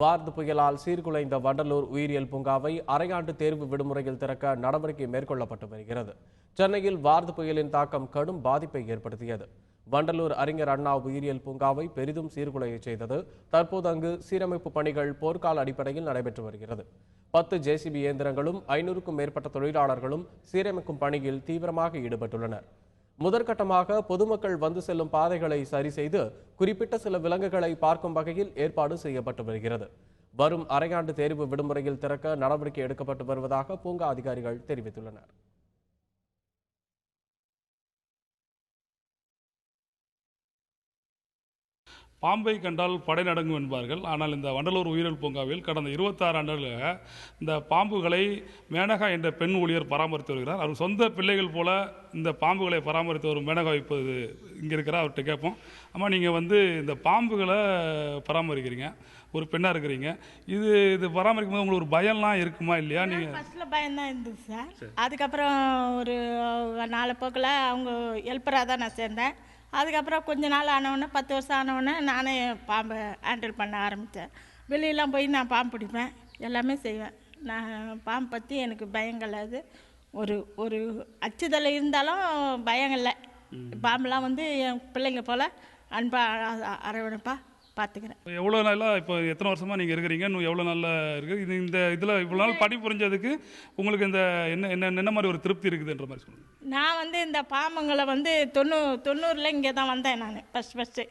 வார்து புயலால் சீர்குலைந்த வண்டலூர் உயிரியல் பூங்காவை அரையாண்டு தேர்வு விடுமுறையில் திறக்க நடவடிக்கை மேற்கொள்ளப்பட்டு வருகிறது. சென்னையில் வார்து புயலின் தாக்கம் கடும் பாதிப்பை ஏற்படுத்தியது. வண்டலூர் அறிஞர் அண்ணா உயிரியல் பூங்காவை பெரிதும் சீர்குலைய செய்தது. தற்போது அங்கு சீரமைப்பு பணிகள் போர்க்கால அடிப்படையில் நடைபெற்று வருகிறது. 10 ஜேசிபி இயந்திரங்களும் 500க்கும் மேற்பட்ட தொழிலாளர்களும் சீரமைக்கும் பணியில் தீவிரமாக ஈடுபட்டுள்ளனர். முதற்கட்டமாக பொதுமக்கள் வந்து செல்லும் பாதைகளை சரி செய்து குறிப்பிட்ட சில விலங்குகளை பார்க்கும் வகையில் ஏற்பாடு செய்யப்பட்டு வருகிறது. வரும் அரையாண்டு தேர்வு விடுமுறையில் திறக்க நடவடிக்கை எடுக்கப்பட்டு வருவதாக பூங்கா அதிகாரிகள் தெரிவித்துள்ளனர். பாம்பை கண்டால் படை நடுங்கும் என்பார்கள். ஆனால் இந்த வண்டலூர் உயிரியல் பூங்காவில் கடந்த 26 ஆண்டுகளாக இந்த பாம்புகளை மேனகா என்ற பெண் ஊழியர் பராமரித்து வருகிறார். அவர் சொந்த பிள்ளைகள் போல இந்த பாம்புகளை பராமரித்து வரும் மேனகா இப்போது இங்கே இருக்கிறார். அவர்கிட்ட கேட்போம், அம்மா நீங்கள் இந்த பாம்புகளை பராமரிக்கிறீங்க, ஒரு பெண்ணாக இருக்கிறீங்க, இது பராமரிக்கும் போது உங்களுக்கு ஒரு பயம்லாம் இருக்குமா இல்லையா? நீங்கள் ஃபஸ்ட்டில் பயம்தான் இருந்தது சார். அதுக்கப்புறம் ஒரு 4 போக்கில் அவங்க ஹெல்ப்பராக தான் நான் சேர்ந்தேன். அதுக்கப்புறம் கொஞ்ச நாள் ஆனவுடனே 10 வருஷம் ஆனவுடனே நானே பாம்பை ஹேண்டில் பண்ண ஆரம்பித்தேன். வெளியெல்லாம் போய் நான் பாம்பு பிடிப்பேன், எல்லாமே செய்வேன். நான் பாம்பு பற்றி எனக்கு பயம் கிடையாது. ஒரு அச்சுதல் இருந்தாலும் பயம் இல்லை. பாம்பெலாம் என் பிள்ளைங்க போல் அன்பாக அரவணைப்பாக பார்த்துக்கிறேன். எவ்வளோ நாளாக இப்போ எத்தனை வருஷமாக நீங்கள் இருக்கிறீங்க? இன்னும் எவ்வளோ நாளில் இருக்குது இந்த இதில் இவ்வளோ நாள் பணி புரிஞ்சதுக்கு உங்களுக்கு இந்த என்ன மாதிரி ஒரு திருப்தி இருக்குதுன்ற மாதிரி சொல்லுங்கள். நான் இந்த பாம்புங்களை 90ல் இங்கே தான் வந்தேன். நான் ஃபஸ்ட்டு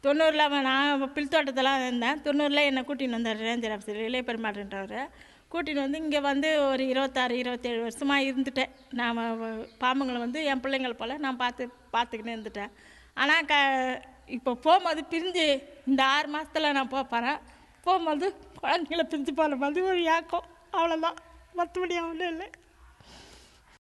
90ல் நான் பில்தோட்டத்தெல்லாம் இருந்தேன். 90ல் என்னை கூட்டின்னு வந்தார் ரேஞ்சர் ஆஃபீஸர் இளைய பெருமாள்ன்றவர். கூட்டின்னு இங்கே ஒரு 26-27 வருஷமாக இருந்துட்டேன். நான் பாம்புங்களை என் பிள்ளைங்கள் போல் நான் பார்த்துக்கின்னு இருந்துட்டேன். ஆனால் இப்போ போகும்போது பிரிஞ்சு இந்த 6 மாதத்தில் நான் போகிறேன். போகும்போது குழந்தைங்களை பிரிஞ்சு போகிற மாதிரி ஒரு ஏக்கம், அவ்வளோதான். மற்றபடி ஒன்றும் இல்லை.